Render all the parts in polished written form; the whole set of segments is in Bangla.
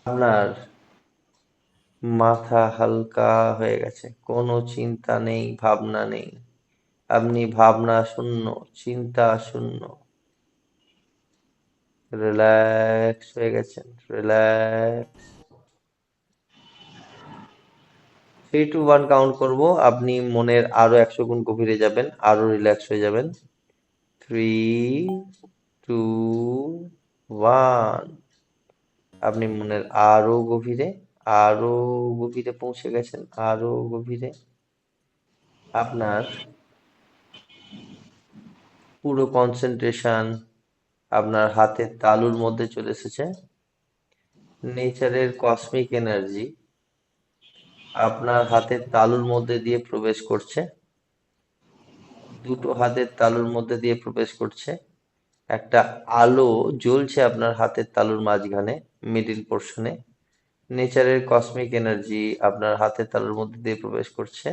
আপনার মাথা হালকা হয়ে গেছে, কোনো চিন্তা নেই, ভাবনা নেই। আপনি ভাবনা শূন্য, চিন্তা শূন্য, রিল্যাক্স হয়ে গেছেন, রিল্যাক্স। 3 to 1 কাউন্ট করব, আপনি মনের আরো 100 গুণ গভীরে যাবেন, আরো রিল্যাক্স হয়ে যাবেন। 3, 2, 1। আপনি মনের আরো গভীরে পৌঁছে গেছেন, আরো গভীরে। আপনার পুরো কনসেন্ট্রেশন আপনার হাতের তালুর মধ্যে চলে এসেছে। নেচারের কসমিক এনার্জি আপনার হাতের তালুর মধ্যে দিয়ে প্রবেশ করছে, দুটো হাতের তালুর মধ্যে দিয়ে প্রবেশ করছে। একটা আলো জ্বলছে আপনার হাতের তালুর মাঝখানে, মিডিল পোর্শনে। নেচারের কসমিক এনার্জি আপনার হাতের তালুর মধ্যে দিয়ে প্রবেশ করছে।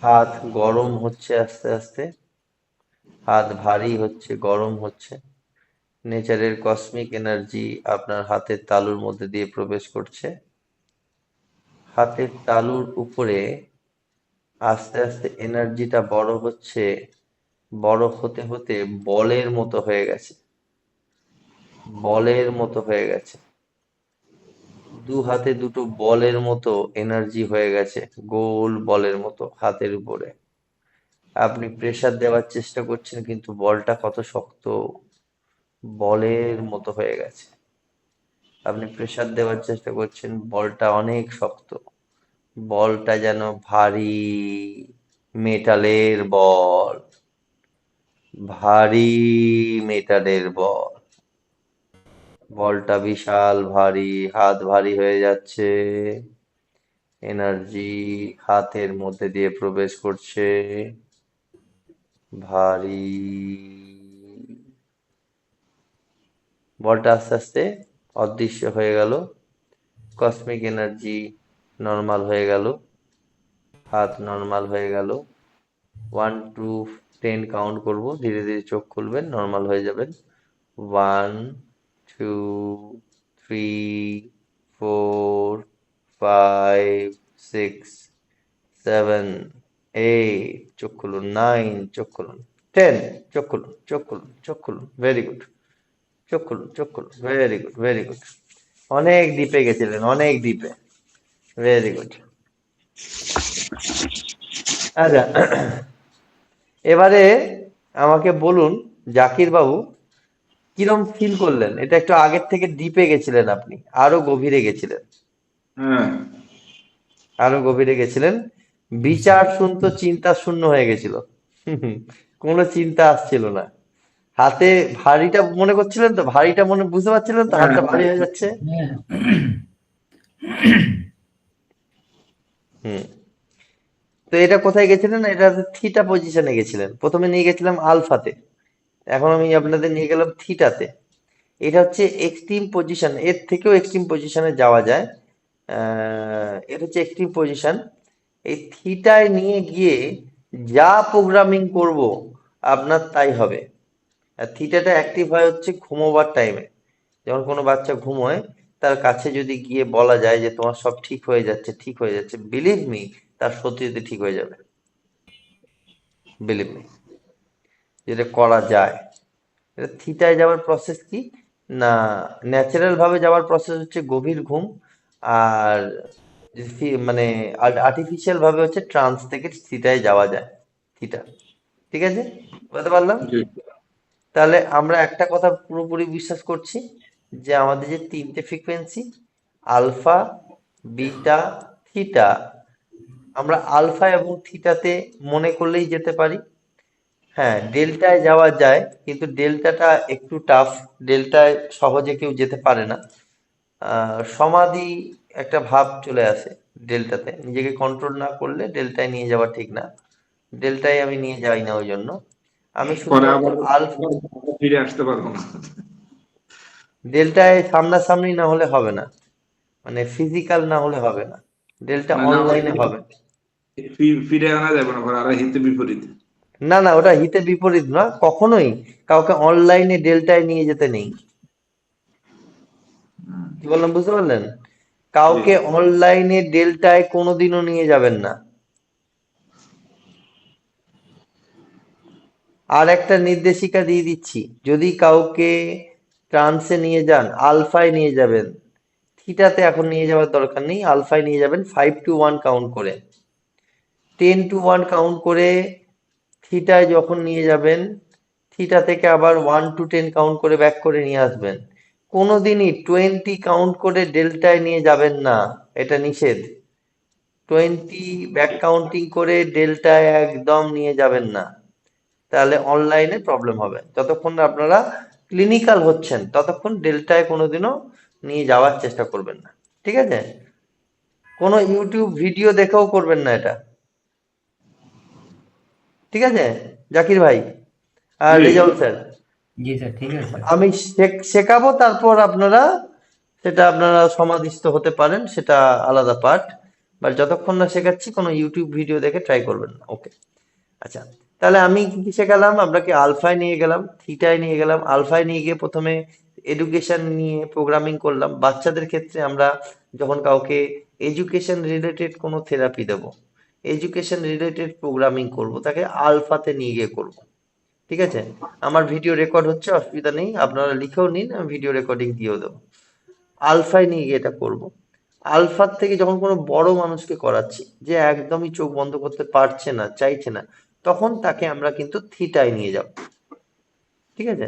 হাত গরম হচ্ছে আস্তে আস্তে, হাত ভারী হচ্ছে, গরম হচ্ছে। নেচারের কসমিক এনার্জি আপনার হাতের তালুর মধ্যে দিয়ে প্রবেশ করছে। হাতের তালুর উপরে আস্তে আস্তে এনার্জিটা বড় হচ্ছে, বড় হতে হতে বলের মতো হয়ে গেছে, বলের মতো হয়ে গেছে। দু হাতে দুটো বলের মতো এনার্জি হয়ে গেছে, গোল বলের মতো হাতের উপরে। আপনি প্রেসার দেওয়ার চেষ্টা করছেন কিন্তু বলটা কত শক্ত, বলের মতো হয়ে গেছে। আপনি প্রেসার দেওয়ার চেষ্টা করছেন, বলটা অনেক শক্ত, বলটা যেন ভারী মেটালের বল, ভারী মেটালের বল। বলটা বিশাল ভারী, হাত ভারী হয়ে যাচ্ছে। এনার্জি হাতের মধ্যে দিয়ে প্রবেশ করছে, ভারী। বলটা আস্তে আস্তে অদৃশ্য হয়ে গেল, কসমিক এনার্জি নর্মাল হয়ে গেল, হাত নর্মাল হয়ে গেল। 1 to 10 কাউন্ট করব, ধীরে ধীরে চোখ খুলবেন, নর্মাল হয়ে যাবেন। 1, 2, 3, 4, 5, 6, 7, 8, চোখ খুলুন। 9, চোখ খুলুন। 10, চোখ খুলুন, চোখ খুলুন, চোখ খুলুন, ভেরি গুড। চোখ খুলুন, চোখ খুলুন, ভেরি গুড, ভেরি গুড। অনেক ডিপে গেছিলেন, অনেক ডিপে, ভেরি গুড। আচ্ছা, এবারে আমাকে বলুন জাকির বাবু, কিরম ফিল করলেন? এটা একটু আগের থেকে ডিপে গেছিলেন আপনি, আরো গভীরে গেছিলেন, হ্যাঁ। আরো গভীরে গেছিলেন। বিচার শূন্য, চিন্তা শূন্য হয়ে গেছিল। কোনো চিন্তা আসছিল না। হাতে ভারীটা মনে করছিলেন তো, ভারীটা মনে বুঝতে পারছিলেন তো, হ্যাঁ, হাতটা ভারী হয়ে যাচ্ছে। হ্যাঁ। হুম। তো এটা কোথায় গেছিলেন? এটা থিটা পজিশনে গেছিলেন। প্রথমে নিয়ে গেছিলাম আলফাতে, এখন আমি আপনাদের নিয়ে গেলাম থিটাতে। এটা হচ্ছে এক্সট্রিম পজিশন, এর থেকেও এক্সট্রিম পজিশনে যাওয়া যায়। এটা হচ্ছে এক্সট্রিম পজিশন। এই থিটায় নিয়ে গিয়ে যা প্রোগ্রামিং করব আপনার তাই হবে। আর থিটাটা অ্যাক্টিভ হয় হচ্ছে ঘুমোবার টাইমে। যেমন কোনো বাচ্চা ঘুমোয়, তার কাছে যদি গিয়ে বলা যায় যে তোমার সব ঠিক হয়ে যাচ্ছে, ঠিক হয়ে যাচ্ছে, বিলিভ মি, তার সত্যি সত্যি ঠিক হয়ে যাবে, বিলিভ মি, যেটা করা যায়। এটা থিটায় যাওয়ার প্রসেস কি না, ন্যাচারাল ভাবে যাওয়ার প্রসেস হচ্ছে গভীর ঘুম। আর মানে আর্টিফিশিয়াল ভাবে হচ্ছে ট্রান্স থেকে থিটায় যাওয়া যায়, থিটা। ঠিক আছে, বলতে পারলাম। জি। তাহলে আমরা একটা কথা পুরোপুরি বিশ্বাস করছি, যে আমাদের যে তিনটে ফ্রিকোয়েন্সি, আলফা, বিটা, থিটা, আমরা আলফা এবং থিটাতে মনে করলেই যেতে পারি। হ্যাঁ, ডেল্টায় যাওয়া যায়, কিন্তু ডেল্টাটা একটু টাফ, ডেল্টায় সহজে কেউ যেতে পারে না। সমাধি একটা ভাব চলে আসে ডেল্টাতে, নিজেকে কন্ট্রোল না করলে ডেল্টায় নিয়ে যাওয়া ঠিক না। ডেল্টায় আমি নিয়ে যাই না, ওই জন্য আমি পরে শুধুমাত্র আবার আলফা। আবার ফিরে আসতে পারবো না। ডেল্টায় সামনাসামনি না হলে হবে না, মানে ফিজিক্যাল না হলে হবে না, ডেল্টা মানে না হলে অনলাইনে হবে। ফিরে আনা যাবে না, পরে আর হিতে বিপরীত। না না, ওটা হিতে বিপরীত না কখনোই, কাউকে অনলাইনে ডেল্টায় নিয়ে যেতে নেই। কি বললাম বুঝতে পারলেন? জি। কাউকে অনলাইনে ডেল্টায় কোনোদিনও নিয়ে যাবেন না। আর একটা নির্দেশিকা দিয়ে দিচ্ছি, যদি কাউকে ট্রান্সে নিয়ে যান আলফায় নিয়ে যাবেন, থিটাতে এখন নিয়ে যাওয়ার দরকার নেই, আলফায় নিয়ে যাবেন 5 to 1 কাউন্ট করে, 10 to 1 কাউন্ট করে। থিটায় যখন নিয়ে যাবেন, থিটা থেকে আবার 1 to 10 কাউন্ট করে ব্যাক করে নিয়ে আসবেন। কোনোদিনই 20 কাউন্ট করে ডেল্টায় নিয়ে যাবেন না, এটা নিষেধ। 20 ব্যাক কাউন্টিং করে ডেল্টায় একদম নিয়ে যাবেন না, তাহলে অনলাইনে প্রবলেম হবে। যতক্ষণ না আপনারা ক্লিনিক্যাল হচ্ছেন ততক্ষণ ডেল্টায় কোনোদিনও নিয়ে যাওয়ার চেষ্টা করবেন না, ঠিক আছে? কোনো ইউটিউব ভিডিও দেখেও করবেন না এটা, ঠিক আছে জাকির ভাই আর জি। রেজাউল স্যার? জি স্যার, ঠিক আছে স্যার। আমি শেখাবো, তারপর আপনারা সেটা আপনারা সমাধিস্থ হতে পারেন, সেটা আলাদা পার্ট। বাট যতক্ষণ না শেখাচ্ছি কোনো ইউটিউব ভিডিও দেখে ট্রাই করবেন না, ওকে? আচ্ছা, তাহলে আমি কি কি শেখালাম? আপনাকে আলফায় নিয়ে গেলাম, থিটায় নিয়ে গেলাম। আলফায় নিয়ে গিয়ে প্রথমে এডুকেশন নিয়ে প্রোগ্রামিং করলাম। বাচ্চাদের ক্ষেত্রে আমরা যখন কাউকে এডুকেশন রিলেটেড কোনো থেরাপি দেবো, এডুকেশন রিলেটেড প্রোগ্রামিং করব, তাকে আলফাতে নিয়ে গিয়ে করব, ঠিক আছে? আমার ভিডিও রেকর্ড হচ্ছে, অসুবিধা নেই, আপনারা লিখেও নিন, আমি ভিডিও রেকর্ডিং দিয়েও দেবো। আলফায় নিয়ে গিয়ে এটা করব। আলফার থেকে যখন কোনো বড় মানুষকে করাচ্ছি, যে একদমই চোখ বন্ধ করতে পারছে না, চাইছে না, তখন তাকে আমরা কিন্তু থিটায় নিয়ে যাব, ঠিক আছে?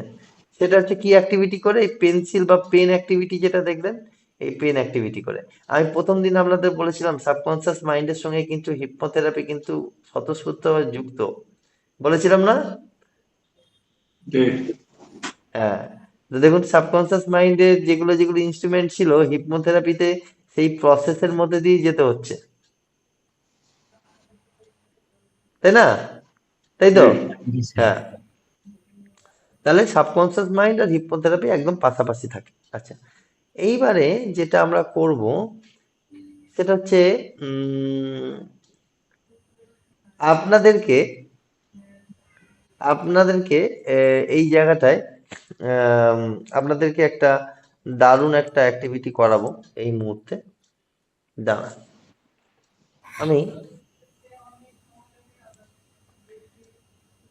সেটা হচ্ছে কি অ্যাক্টিভিটি করে, এই পেন্সিল বা পেন অ্যাক্টিভিটি যেটা দেখবেন, এই পেন অ্যাক্টিভিটি করে। আমি প্রথম দিন আপনাদের বলেছিলাম সাবকনসিয়াস মাইন্ডের সঙ্গে কিন্তু হিপনোথেরাপি কিন্তু স্বতঃস্ফূর্তভাবে যুক্ত, বলেছিলাম না? জি। হ্যাঁ, তো দেখুন সাবকনসিয়াস মাইন্ডের যেগুলো যেগুলো ইনস্ট্রুমেন্ট ছিল হিপনোথেরাপিতে সেই প্রসেসের মধ্যে দিয়ে যেতে হচ্ছে, তাই না? তাই তো? জি। জি স্যার। হ্যাঁ, তাহলে সাবকনসিয়াস মাইন্ড আর হিপনোথেরাপি একদম পাশাপাশি থাকে। আচ্ছা, এইবারে যেটা আমরা করব সেটা হচ্ছে উম, আপনাদেরকে আপনাদেরকে এই জায়গাটায় আম, আপনাদেরকে একটা দারুণ একটা অ্যাক্টিভিটি করাবো এই মুহূর্তে। দাঁড়া, আমি,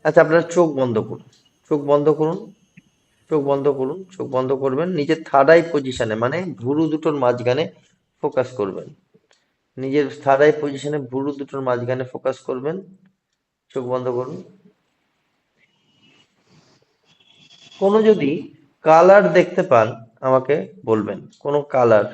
আচ্ছা আপনারা চোখ বন্ধ করুন, চোখ বন্ধ করুন, চোখ বন্ধ করুন, চোখ বন্ধ করবেন, নিজের থার্ড আই পজিশনে মানে ভুরু দুটোর মাঝখানে ফোকাস করবেন। নিজের থার্ড আই পজিশনে ভুরু দুটোর মাঝখানে ফোকাস করবেন। চোখ বন্ধ করুন। কোনো যদি কালার দেখতে পান আমাকে বলবেন, কোনো কালার।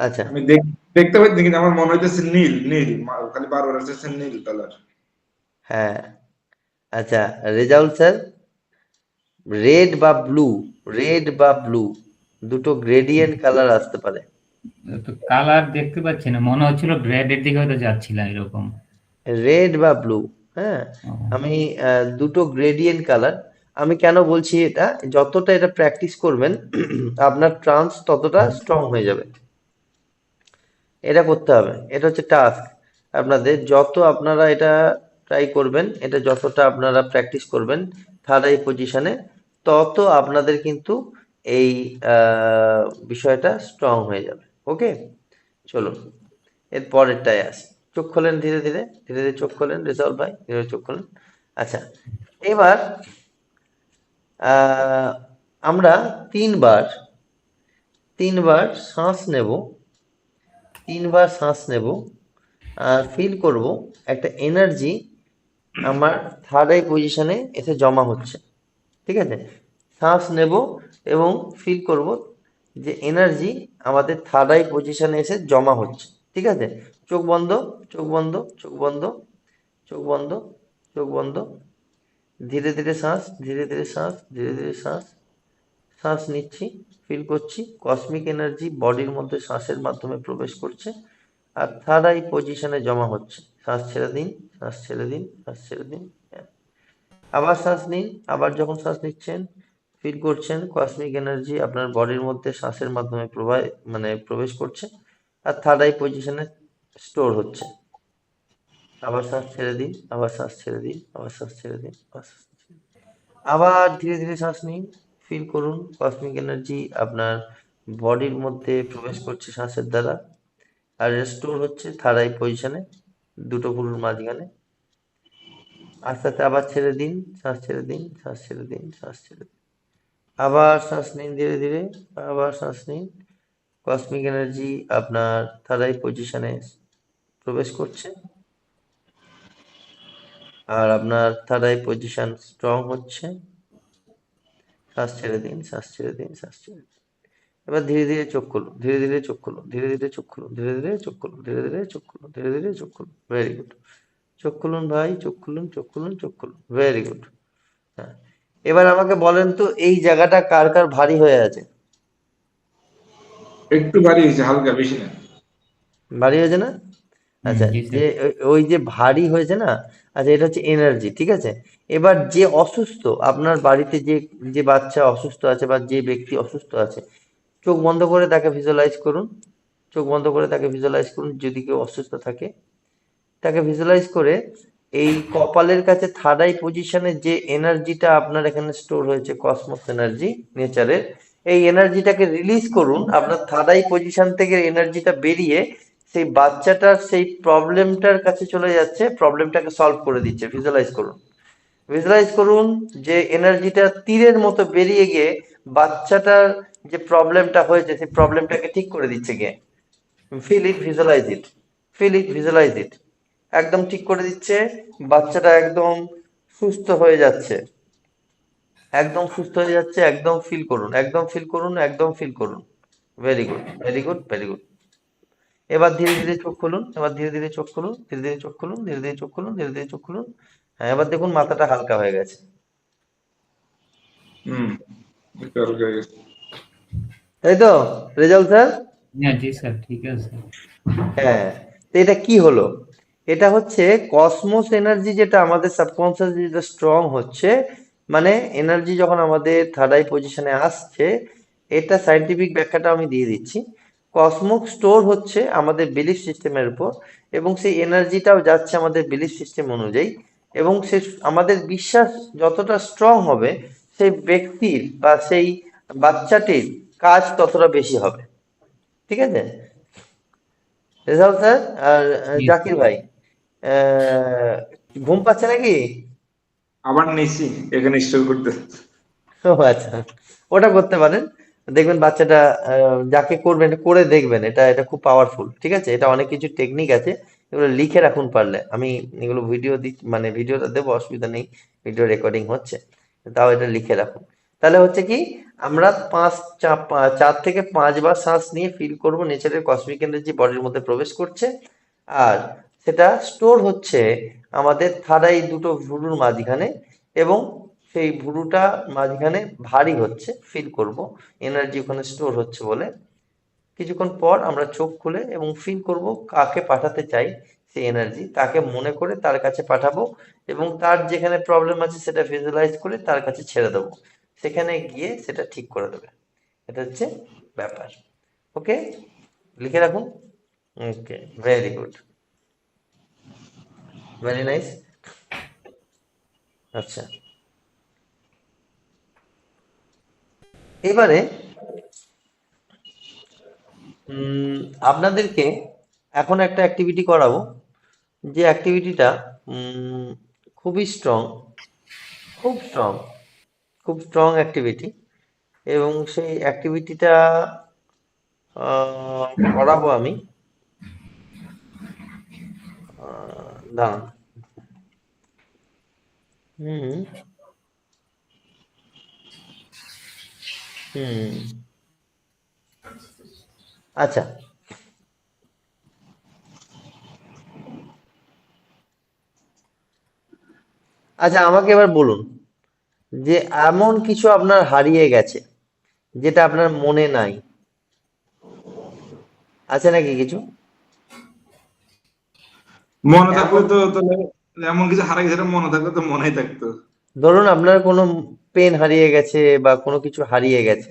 আচ্ছা, আমি দেখতে পাচ্ছি কিন্তু আমার মনে হইতেছে নীল নীল খালি বারবার আসতেছে নীল কালার। হ্যাঁ, আচ্ছা রেজাউল স্যার, রেড বা ব্লু, রেড বা ব্লু দুটো গ্রেডিয়েন্ট কালার আসতে পারে। তো কালার দেখতে পাচ্ছি না, মনে হচ্ছিল গ্রেডের দিকে হয়তো যাচ্ছিলাম এরকম। রেড বা ব্লু, হ্যাঁ। ও, আমি দুটো গ্রেডিয়েন্ট কালার, আমি কেন বলছি এটা, যতটা এটা প্র্যাকটিস করবেন আপনার ট্রান্স ততটা স্ট্রং হয়ে যাবে। এটা করতে হবে, এটা হচ্ছে টাস্ক আপনাদের। যত আপনারা এটা ট্রাই করবেন, এটা যতটা আপনারা প্র্যাকটিস করবেন থার্ড আই পজিশনে, তত আপনাদের কিন্তু এই বিষয়টা স্ট্রং হয়ে যাবে, ওকে? চলুন এর পরেরটায় আসি। চোখ খোলেন ধীরে ধীরে, ধীরে ধীরে চোখ খোলেন, রেজাউল ভাই ধীরে ধীরে চোখ খোলেন। আচ্ছা, এবার আহ, আমরা তিনবার তিনবার শ্বাস নেব, তিনবার শ্বাস নেব, ফিল করব একটা এনার্জি আমার থার্ড আই পজিশনে এসে জমা হচ্ছে, ঠিক আছে? শ্বাস নেব এবং ফিল করব যে এনার্জি আমাদের থার্ড আই পজিশনে এসে জমা হচ্ছে, ঠিক আছে? চোখ বন্ধ, চোখ বন্ধ, চোখ বন্ধ, চোখ বন্ধ, চোখ বন্ধ। ধীরে ধীরে শ্বাস, ধীরে ধীরে শ্বাস, ধীরে ধীরে শ্বাস। শ্বাস নিচ্ছি, ফিল করছি কসমিক এনার্জি বডির মধ্যে শ্বাসের মাধ্যমে প্রবেশ করছে আর থার্ড আই পজিশনে জমা হচ্ছে। শ্বাস ছেড়ে দিন, শ্বাস ছেড়ে দিন, শ্বাস ছেড়ে দিন। হ্যাঁ। আবার শ্বাস নিন। আবার যখন শ্বাস নিচ্ছেন ফিল করছেন কসমিক এনার্জি আপনার বডির মধ্যে শ্বাসের মাধ্যমে প্রবেশ করছে আর থার্ড আই পজিশনে স্টোর হচ্ছে। আবার শ্বাস ছেড়ে দিন, আবার শ্বাস ছেড়ে দিন, আবার শ্বাস ছেড়ে দিন, আবার শ্বাস ছেড়ে দিন। আবার ধীরে ধীরে শ্বাস নিন। ফিল করুন কসমিক এনার্জি আপনার বডির মধ্যে প্রবেশ করছে শ্বাসের দ্বারা আর স্টোর হচ্ছে থার্ড আই পজিশনে দুটো ভুরুর মাঝখানে। আস্তে আস্তে আবার ছেড়ে দিন, শ্বাস ছেড়ে দিন, শ্বাস ছেড়ে দিন, শ্বাস ছেড়ে দিন। আবার শ্বাস নিন ধীরে ধীরে, আবার শ্বাস নিন। কসমিক এনার্জি আপনার থার্ড আই পজিশনে প্রবেশ করছে আর আপনার থার্ড আই পজিশন স্ট্রং হচ্ছে। শ্বাস ছেড়ে দিন, শ্বাস ছেড়ে দিন, শ্বাস ছেড়ে দিন। এবার ধীরে ধীরে চোখ খুলুন, ধীরে ধীরে চোখ খুলুন, ধীরে ধীরে চোখ খুলুন, ধীরে ধীরে চোখ খুলুন, ধীরে ধীরে চোখ খুলুন, ধীরে ধীরে চোখ খুলুন। Very good. চোখ খুলুন ভাই, চোখ খুলুন, চোখ খুলুন, চোখ খুলুন। Very good. হ্যাঁ। এবার আমাকে বলেন তো এই জায়গাটা কার কার ভারী হয়ে আছে? একটু ভারী হয়েছে, হালকা, বেশি না। ভারী হয়েছে না? আচ্ছা, জি যে স্যার। ওই যে ভারী হয়েছে না, আচ্ছা এটা হচ্ছে এনার্জি, ঠিক আছে? এবার যে অসুস্থ আপনার বাড়িতে যে যে বাচ্চা অসুস্থ আছে বা যে ব্যক্তি অসুস্থ আছে চোখ বন্ধ করে তাকে ভিজুয়ালাইজ করুন। চোখ বন্ধ করে তাকে ভিজুয়ালাইজ করুন যদি কেউ অসুস্থ থাকে তাকে ভিজুয়ালাইজ করে এই কপালের কাছে থার্ড আই পজিশনে যে এনার্জিটা আপনার এখানে স্টোর হয়েছে কসমোস এনার্জি নেচারের, এই এনার্জিটাকে রিলিজ করুন। আপনার থার্ড আই পজিশন থেকে এনার্জিটা বেরিয়ে সেই বাচ্চাটার সেই প্রবলেমটার কাছে চলে যাচ্ছে, প্রবলেমটাকে সলভ করে দিচ্ছে। ভিজুয়ালাইজ করুন, ভিজুয়ালাইজ করুন যে এনার্জিটা তীরের মতো বেরিয়ে গিয়ে বাচ্চাটার যে প্রবলেমটা হয়েছে সেই প্রবলেমটাকে ঠিক করে দিচ্ছে গিয়ে। Feel it, visualise it, feel it, visualise it. একদম ঠিক করে দিচ্ছে, বাচ্চাটা একদম সুস্থ হয়ে যাচ্ছে, একদম সুস্থ হয়ে যাচ্ছে। একদম ফিল করুন, একদম ফিল করুন, একদম ফিল করুন। Very good, very good, very good. এবার ধীরে ধীরে চোখ খুলুন, এবার ধীরে ধীরে চোখ খুলুন, ধীরে ধীরে চোখ খুলুন, ধীরে ধীরে চোখ খুলুন, ধীরে ধীরে চোখ খুলুন। হ্যাঁ, এবার দেখুন মাথাটা হালকা হয়ে গেছে। হুম, একটু হালকা হয়ে গেছে। তাই তো রেজাল্ট স্যার? হ্যাঁ জি স্যার, ঠিক আছে। হ্যাঁ। তো এটা কি হলো? এটা হচ্ছে কসমোস এনার্জি, যেটা আমাদের সাবকনসিয়াস যেটা স্ট্রং হচ্ছে, মানে এনার্জি যখন আমাদের থার্ড আই পজিশনে আসছে, এটা সাইন্টিফিক ব্যাখ্যাটা আমি দিয়ে দিচ্ছি। কসমোস স্টোর হচ্ছে আমাদের বিলিফ সিস্টেমের উপর এবং সেই এনার্জিটাও যাচ্ছে আমাদের বিলিফ সিস্টেম অনুযায়ী এবং সে আমাদের বিশ্বাস যতটা স্ট্রং হবে সেই ব্যক্তির বা সেই বাচ্চাটির কাজ ততটা বেশি হবে। ঠিক আছে রেজাল স্যার? আর জি জাকির ভাই, আহ, ঘুম পাচ্ছে নাকি? আবার নিছি, এখানে স্টোর করতে। ও আচ্ছা, ওটা করতে পারেন। দেখবেন বাচ্চাটা যাকে করবেন এটা করে দেখবেন, এটা এটা খুব পাওয়ারফুল। ঠিক আছে, এটা অনেক কিছু টেকনিক আছে, এগুলো লিখে রাখুন পারলে। আমি এগুলো ভিডিও দিচ্ছি, মানে ভিডিওটা দেবো, অসুবিধা নেই, ভিডিও রেকর্ডিং হচ্ছে, তাও এটা লিখে রাখুন। তাহলে হচ্ছে কি, আমরা 4 থেকে 5 বার শ্বাস নিয়ে ফিল করব নেচারের কসমিক এনার্জি বডির মধ্যে প্রবেশ করছে আর সেটা স্টোর হচ্ছে আমাদের থার্ড আই দুটো ভুরুর মাঝখানে এবং সেই ভুরুটা মাঝখানে ভারী হচ্ছে, ফিল করব এনার্জি ওখানে স্টোর হচ্ছে বলে। কিছুক্ষণ পর আমরা চোখ খুলে এবং ফিল করব কাকে পাঠাতে চাই সেই এনার্জি, তাকে মনে করে তার কাছে পাঠাবো এবং তার যেখানে প্রবলেম আছে সেটা ভিজুয়ালাইজ করে তার কাছে ছেড়ে দেবো, সেখানে গিয়ে সেটা ঠিক করে দেবে। এটা হচ্ছে ব্যাপার। ওকে, লিখে রাখুন। ওকে, ভেরি গুড, ভেরি নাইস। আচ্ছা, এবারে উম, আপনাদেরকে এখন একটা অ্যাক্টিভিটি করাবো, যে অ্যাক্টিভিটিটা খুবই স্ট্রং, খুব স্ট্রং, খুব স্ট্রং অ্যাক্টিভিটি এবং সেই অ্যাক্টিভিটিটা করাবো আমি। দাঁড়ান। হুম, হুম, আচ্ছা, আচ্ছা আমাকে এবার বলুন যে এমন কিছু আপনার হারিয়ে গেছে যেটা আপনার মনে নাই, আছে নাকি কিছু? মনে থাকলে এমন তো তাহলে এমন কিছু হারাই গেছে, মনে থাকলে তো মনেই থাকতো। ধরুন আপনার কোনো পেন হারিয়ে গেছে বা কোনো কিছু হারিয়ে গেছে,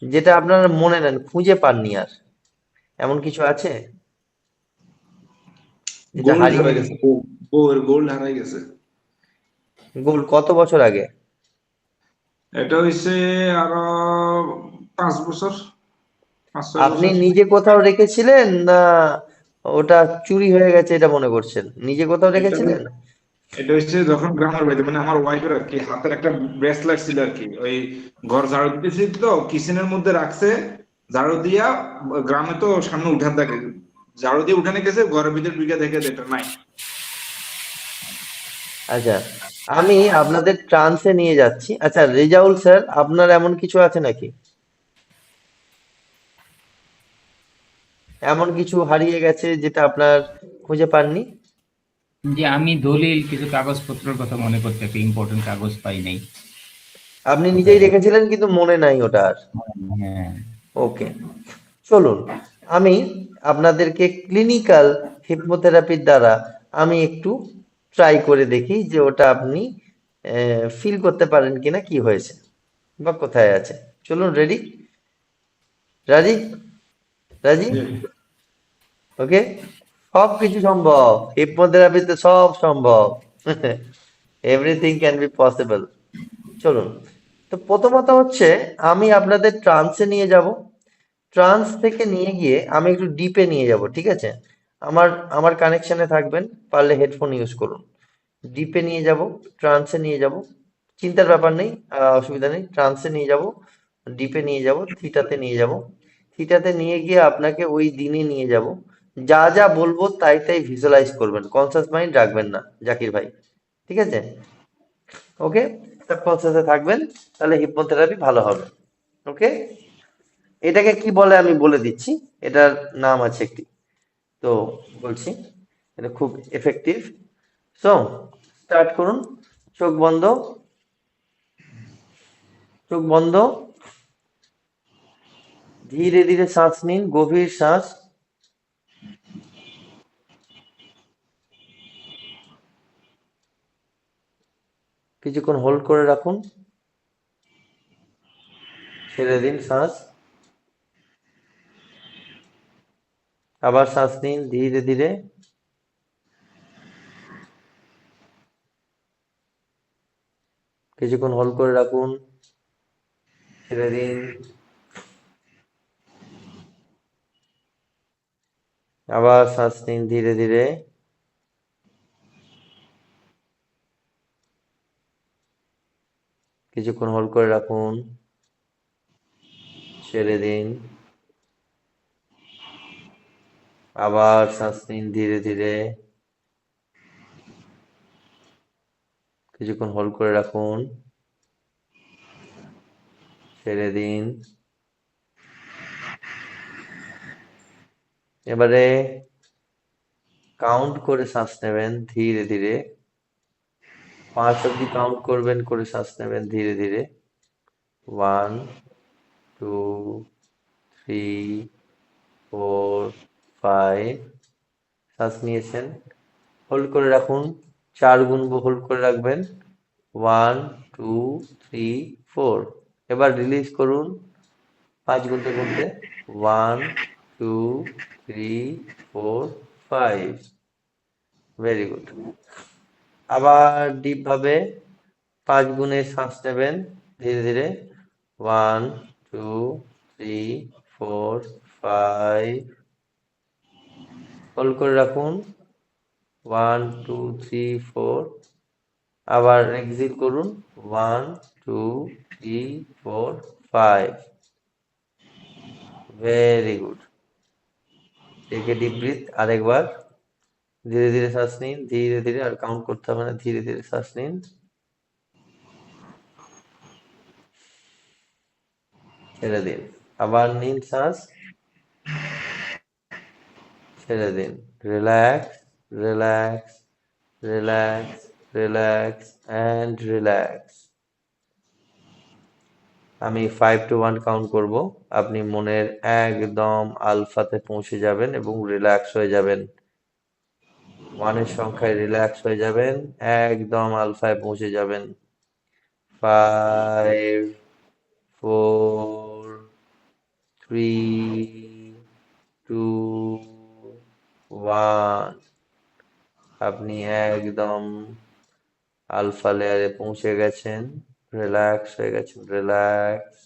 যেটা আপনারা মনে নেন খুঁজে পাননি আর, এমন কিছু আছে যেটা গোল্ড হারিয়ে হারাই গেছে? গেছে, বউয়ের গোল্ড হারাই গেছে। গোল কত বছর আগে? এটা হইছে আরো 5 বছর, 5-6 বছর। আপনি নিজে কোথাও রেখেছিলেন না ওটা চুরি হয়ে গেছে এটা মনে করছেন? নিজে কোথাও এটা রেখেছিলেন? এটা হচ্ছে যখন গ্রামের বাড়িতে, মানে আমার ওয়াইফের আর কি হাতের একটা ব্রেসলেট ছিল আর কি, ওই ঘর ঝাড়ু দিতেছি তো কিচেনের মধ্যে রাখছে, ঝাড়ু দিয়া, গ্রামে তো সামনে উঠান থাকে, ঝাড়ু দিয়ে উঠানে গেছে, ঘরের ভিতর ঢুকে দেখে যে এটা নাই। আচ্ছা, আমি আপনাদের ট্রান্সে নিয়ে যাচ্ছি। আচ্ছা রেজাউল স্যার, আপনার এমন কিছু আছে নাকি? এমন কিছু হারিয়ে গেছে যেটা আপনার খুঁজে পাননি? যে আমি দলিল কিছু কাগজপত্রের কথা মনে করতে, একটা ইম্পর্টেন্ট কাগজ পাই নাই আপনি নিজেই কোথায়। রেখেছিলেন কিন্তু মনে নাই ওটা আর। হ্যাঁ। ওকে, চলুন আমি আপনাদেরকে ক্লিনিক্যাল হিপনোথেরাপির দ্বারা আমি একটু ট্রাই করে দেখি যে ওটা আপনি ফিল করতে পারেন কিনা কি হয়েছে বা কোথায় আছে। চলুন, রেডি? রাজি? রাজি? জি। ওকে, সব কিছু সম্ভব, হিপনোথেরাপিতে সব সম্ভব। Everything can be possible. চলুন, তো প্রথমত হচ্ছে আমি আপনাদের ট্রান্সে নিয়ে যাব। ট্রান্স থেকে নিয়ে গিয়ে আমি একটু ডিপে নিয়ে যাব, ঠিক আছে? আমার আমার কানেকশনে থাকবেন, পারলে হেডফোন ইউজ করুন। ডিপে নিয়ে যাব, ট্রান্সে নিয়ে যাব, চিন্তার ব্যাপার নেই, অসুবিধা নেই। ট্রান্সে নিয়ে যাব, ডিপে নিয়ে যাব, থিটাতে নিয়ে যাব। থিটাতে নিয়ে গিয়ে আপনাকে ওই দিনে নিয়ে যাব। যা যা বলবো তাই তাই ভিজুয়ালাইজ করবেন, কনসাস মাইন্ড রাখবেন না জাকির ভাই, ঠিক আছে? ওকে, সাবকনসিয়াসে থাকবেন, তাহলে হিপনোথেরাপি ভালো হবে। ওকে, এটাকে কি বলে আমি বলে দিচ্ছি, এটার নাম আছে একটি, তো বলছি, এটা খুব এফেক্টিভ। সো স্টার্ট করুন। চোখ বন্ধ, চোখ বন্ধ, ধীরে ধীরে শ্বাস নিন, গভীর শ্বাস। কিছুক্ষণ হোল্ড করে রাখুন, ছেড়ে দিন শ্বাস। আবার শ্বাস নিন ধীরে ধীরে, কিছুক্ষণ হোল্ড করে রাখুন, ছেড়ে দিন। আবার শ্বাস নিন ধীরে ধীরে, কিছুক্ষণ হোল্ড করে রাখুন, ছেড়ে দিন। আবার শ্বাস নিন ধীরে ধীরে, কিছুক্ষণ হোল্ড করে রাখুন, ছেড়ে দিন। এবারে কাউন্ট করে শ্বাস নেবেন ধীরে ধীরে, 5 অব্দি কাউন্ট করবেন, করে শ্বাস নেবেন ধীরে ধীরে। 1, 2, 3, 4, 5। শ্বাস নিয়েছেন, হোল্ড করে রাখুন, 4 গুনবো, হোল্ড করে রাখবেন। 1, 2, 3, 4। এবার রিলিজ করুন 5 গুনতে গুনতে। 1, 2, 3, 4, 5। Very good. আবার ডিপ ভাবে 5 গুণে শ্বাস নেবেন ধীরে ধীরে। 1, 2, 3, 4, 5। হোল্ড করে রাখুন। 1, 2, 3, 4। আবার এক্সিট করুন। 1, 2, 3, 4, 5। Very good. Take a deep breath আরেকবার। ধীরে ধীরে শ্বাস নিন, ধীরে ধীরে, আর কাউন্ট করতে হবে না, ধীরে ধীরে শ্বাস নিন, ছেড়ে দিন। আবার নিন শ্বাস, ছেড়ে দিন। Relax, relax, relax, relax and relax. আমি 5 to 1 কাউন্ট করব, আপনি মনের একদম আলফাতে পৌঁছে যাবেন এবং রিল্যাক্স হয়ে যাবেন। ওয়ানের সংখ্যায় রিল্যাক্স হয়ে যাবেন, একদম আলফায় পৌঁছে যাবেন। 5, 4, 3, 2, 1। আপনি একদম আলফা লেয়ারে পৌঁছে গেছেন, রিল্যাক্স হয়ে গেছেন, রিল্যাক্স।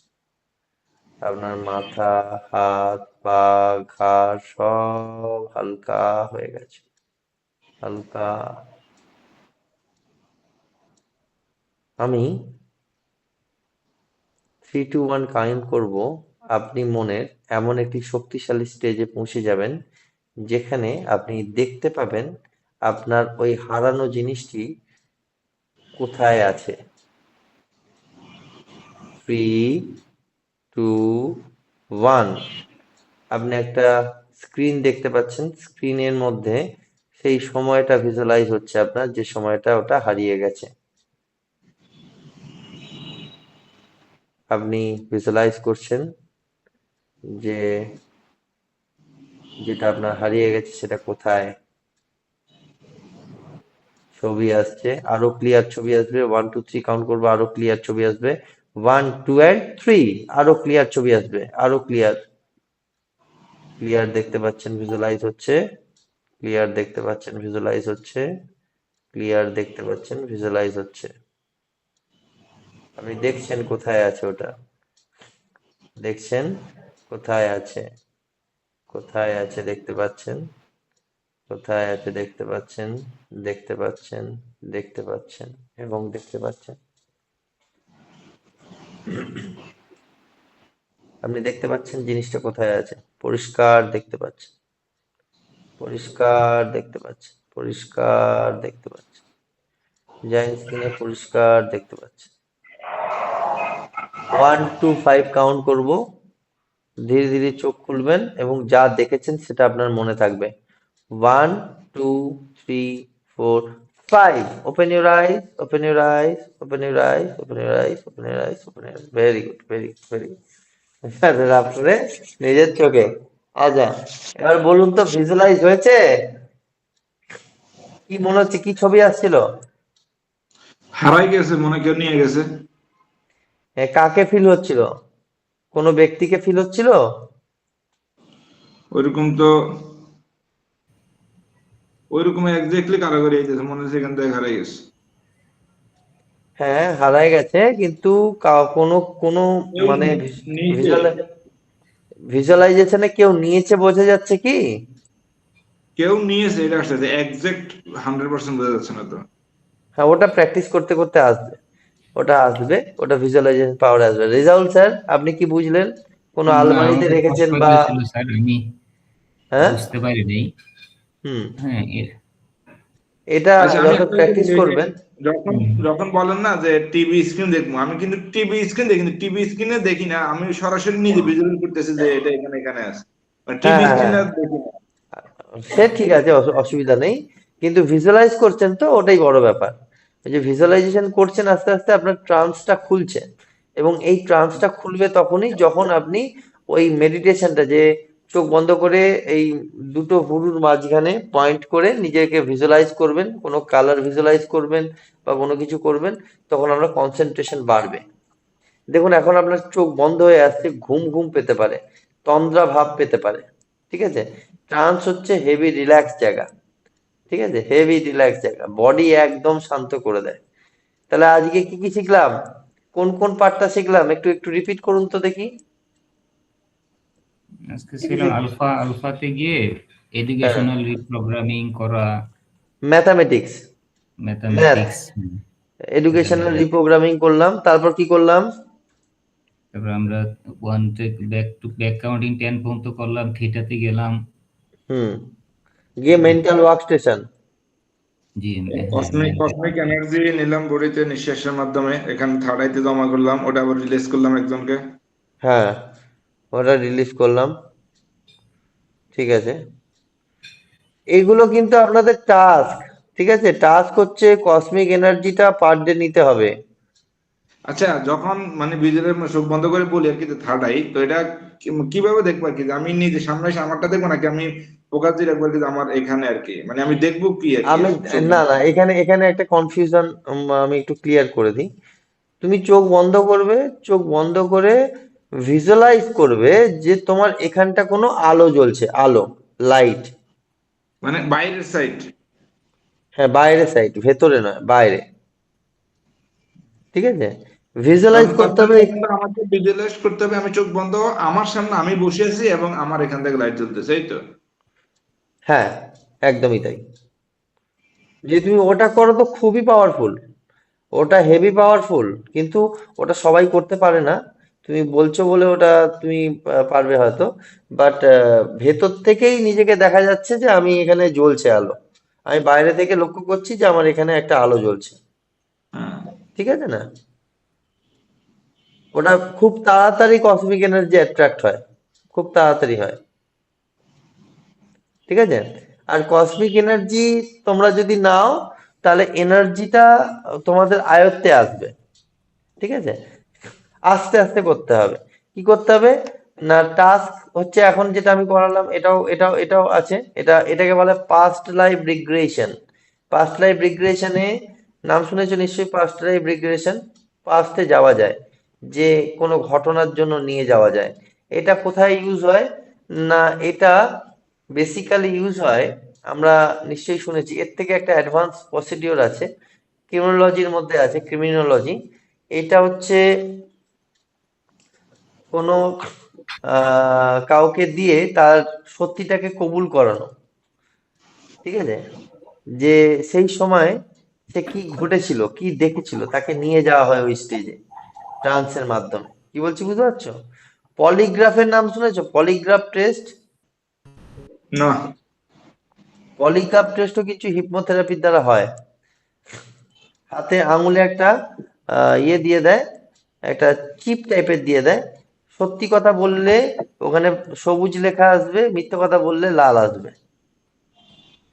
আপনার মাথা, হাত, পা, ঘাড় সব হালকা হয়ে গেছে, হালকা। আমি 3, 2, 1 কাউন্ট করব, আপনি মনের এমন একটি শক্তিশালী স্টেজে পৌঁছে যাবেন যেখানে আপনি দেখতে পাবেন আপনার ওই হারানো জিনিসটি কোথায় আছে। 3, 2, 1। আপনি একটা স্ক্রিন দেখতে পাচ্ছেন, স্ক্রিনের মধ্যে সেই সময়টা ভিজুয়ালাইজ হচ্ছে আপনার, যে সময়টা ওটা হারিয়ে গেছে। আপনি ভিজুয়ালাইজ করছেন যে যেটা আপনার হারিয়ে গেছে সেটা কোথায়। ছবি আসছে, আরো ক্লিয়ার ছবি আসবে। 1, 2, 3 কাউন্ট করবো, আরো ক্লিয়ার ছবি আসবে। 1, 2 and 3, আরো ক্লিয়ার ছবি আসবে, আরো ক্লিয়ার। ক্লিয়ার দেখতে পাচ্ছেন, ভিজুয়ালাইজ হচ্ছে। ক্লিয়ার দেখতে পাচ্ছেন, ভিজুয়ালাইজ হচ্ছে। ক্লিয়ার দেখতে পাচ্ছেন, ভিজুয়ালাইজ হচ্ছে। আপনি দেখছেন কোথায় আছে ওটা, দেখছেন কোথায় আছে, কোথায় আছে দেখতে পাচ্ছেন, কোথায় আছে দেখতে পাচ্ছেন, দেখতে পাচ্ছেন, দেখতে পাচ্ছেন এবং দেখতে পাচ্ছেন। আপনি দেখতে পাচ্ছেন জিনিসটা কোথায় আছে, পরিষ্কার দেখতে পাচ্ছেন, পরিষ্কার দেখতে পাচ্ছেন, পরিষ্কার দেখতে পাচ্ছেন। জায়েন্ট স্ক্রিনে পরিষ্কার দেখতে পাচ্ছেন। 1, 2, 5 কাউন্ট করব, ধীরে ধীরে চোখ খুলবেন এবং যা দেখেছেন সেটা আপনার মনে থাকবে। 1, 2, 3, 4, 5। Open your eyes, open your eyes, open your eyes, open your eyes, open your eyes, open your eyes. Very good, very good, very good. আপনারে নিজের চোখে। আচ্ছা, এবার বলুন তো, ভিজুয়ালাইজ হয়েছে? কি মনে হচ্ছে, কি ছবি আসছিল? হারাই গেছে, মনে কেউ নিয়ে গেছে। কাকে ফিল হচ্ছিল? কোনো ব্যক্তিকে ফিল হচ্ছিল? ওইরকম তো, ওইরকম একজাক্টলি কারাগরি আইতেছে, মনে হচ্ছে এখান থেকে হারাই গেছে। হ্যাঁ, হারায় গেছে, কিন্তু কোনো কোনো কেউ মানে নিচে, ভিজুয়াল ভিজুয়ালাইজেশনে কেউ নিয়েছে বোঝা যাচ্ছে কি? কেউ নিয়েছে, এটা আসলে একজাক্ট 100% বোঝা যাচ্ছে না তো। হ্যাঁ, ওটা প্র্যাকটিস করতে করতে আসবে, ওটা আসবে, ওটা ভিজুয়ালাইজেশন পাওয়ার আসবে। রেজাউল স্যার, আপনি কি বুঝলেন? কোনো না, আলমারিতে আমাকে রেখেছেন কষ্ট বা? হয়েছিল স্যার, আমি হ্যাঁ। বুঝতে পারি নাই। হুম। হ্যাঁ এটা আচ্ছা, আমি যত একটা কথা প্র্যাকটিস বলি, ওই যে করবেন। যখন হুম, যখন বলেন না যে টিভি স্ক্রিন দেখবো, আমি কিন্তু টিভি স্ক্রিন দেখি, কিন্তু টিভি স্ক্রিনে দেখি না, আমি সরাসরি নিজে ভিজুয়াল করতেছি যে এটা এখানে এখানে আছে, হ্যাঁ, টিভি হ্যাঁ, হ্যাঁ, স্ক্রিনে দেখি না। সে ঠিক আছে, অসুবিধা নেই। কিন্তু ভিজুয়ালাইজ করছেন তো, ওটাই বড় ব্যাপার। ওই যে ভিজুয়ালাইজেশন করছেন, আস্তে আস্তে আপনার ট্রান্সটা খুলছে। এবং এই ট্রান্সটা খুলবে তখনই যখন আপনি ওই মেডিটেশনটা, যে চোখ বন্ধ করে এই দুটো ভুরুর মাঝখানে পয়েন্ট করে নিজেকে ভিজুয়ালাইজ করবেন, কোনো কালার ভিজুয়ালাইজ করবেন বা কোনো কিছু করবেন, তখন আপনার কনসেন্ট্রেশন বাড়বে। দেখুন, এখন আপনার চোখ বন্ধ হয়ে আসছে, ঘুম ঘুম পেতে পারে, তন্দ্রা ভাব পেতে পারে। ঠিক আছে? ট্রান্স হচ্ছে হেভি রিল্যাক্স জায়গা। ঠিক আছে? হেভি রিল্যাক্স জায়গা, বডি একদম শান্ত করে দেয়। তাহলে আজকে কি কি শিখলাম? কোন কোন পার্টটা শিখলাম, একটু একটু রিপিট করুন তো দেখি। আজকে কি কি ছিলাম আলফাতে গিয়ে হ্যাঁ, এডুকেশনাল রিপ্রোগ্রামিং করা, ম্যাথামেটিক্স, ম্যাথ, ম্যাথামেটিক্স, এটা এডুকেশনাল রিপ্রোগ্রামিং করলাম, তারপর কি করলাম? তারপর আমরা ওয়ান থেকে ব্যাক কাউন্টিং 10 পর্যন্ত করলাম, থিটাতে গেলাম। হুম। গিয়ে মেন্টাল ওয়ার্ক স্টেশন। জি, হ্যাঁ কসমিক কসমিক এনার্জি নিলাম বডিতে নিঃশ্বাসের মাধ্যমে, এখানে থার্ড আইতে জমা করলাম, ওটা আবার রিলিজ করলাম একজনকে। হ্যাঁ, ওটা রিলিজ করলাম। ঠিক আছে? এগুলো কিন্তু আপনাদের টাস্ক। ঠিক আছে? টাস্ক হচ্ছে কসমিক এনার্জিটা পার ডে নিতে হবে। আচ্ছা, যখন মানে বিজয়ের চোখ বন্ধ করে বলি আর কি থার্ড আই, তো এটা কিভাবে দেখবো আর কি, যে আমি নিজে সামনে এসে আমারটা দেখবো নাকি আমি ফোকাস দিয়ে রাখবো আর কি, আমার এখানে আর কি, মানে আমি দেখবো কি আর কি, আমি চোখ না বন্ধ না, এখানে এখানে একটা কনফিউশন আমি একটু ক্লিয়ার করে দিই। তুমি চোখ বন্ধ করবে, চোখ বন্ধ করে ভিজুয়ালাইজ করবে যে তোমার এখানটা কোনো আলো জ্বলছে, আলো, লাইট। মানে বাইরের সাইড। হ্যাঁ, বাইরে সাইড, ভেতরে নয়, বাইরে। ঠিক আছে, তার ভিজুয়ালাইজ তার করতে মানে হবে তখন তো আমাকে ভিজুয়ালাইজ করতে হবে, আমি চোখ বন্ধ, আমার সামনে আমি বসে আছি এবং আমার এখান থেকে লাইট জ্বলতেছে, এই তো। হ্যাঁ, একদমই তাই। যে তুমি ওটা করো তো খুবই পাওয়ারফুল, ওটা হেভি পাওয়ারফুল, কিন্তু ওটা সবাই করতে পারে না। তুমি বলছো বলে ওটা তুমি পারবে হয়তো, বাট ভেতর থেকেই নিজেকে দেখা যাচ্ছে যে আমি এখানে জ্বলছে আলো, আমি বাইরে থেকে লক্ষ্য করছি যে আমার এখানে একটা আলো জ্বলছে। হ্যাঁ। ঠিক আছে না? ওটা খুব তাড়াতাড়ি কসমিক এনার্জি অ্যাট্রাক্ট হয়, খুব তাড়াতাড়ি হয়। ঠিক আছে, আর কসমিক এনার্জি তোমরা যদি নাও, তাহলে এনার্জিটা তোমাদের আয়ত্তে আসবে। ঠিক আছে, আস্তে আস্তে করতে হবে। কি করতে হবে না, টাস্ক হচ্ছে এখন যেটা আমি করালাম, এটাও আছে, এটাকে বলে past life regression. Past life রিগ্রেশনে নাম শুনেছো নিশ্চয়ই, পাস্ট লাইফ রিগ্রেশন। পাস্টে যাওয়া যায়, যে কোনো ঘটনার জন্য নিয়ে যাওয়া যায়। এটা কোথায় ইউজ হয় না, এটা বেসিক্যালি ইউজ হয়, আমরা নিশ্চয়ই শুনেছি, এর থেকে একটা অ্যাডভান্স প্রসিডিওর আছে, ক্রিমিনোলজির মধ্যে আছে, ক্রিমিনোলজি। এটা হচ্ছে কোনো কাউকে দিয়ে তার সত্যিটাকে কবুল করানো। ঠিক আছে, যে সেই সময় সে কি ঘটেছিল, কি দেখেছিল, তাকে নিয়ে যাওয়া হয় ওই স্টেজে ট্রান্সের মাধ্যমে। কি বলছি বুঝতে পারছো? পলিগ্রাফের নাম শুনেছো? Polygraph test. না। পলিগ্রাফ টেস্টও কিছু হিপনোথেরাপির দ্বারা হয়। হাতে আঙুলে একটা ইয়ে দিয়ে দেয়, একটা চিপ টাইপের দিয়ে দেয়। সত্যি কথা বললে ওখানে সবুজ লেখা আসবে, মিথ্যে কথা বললে লাল আসবে।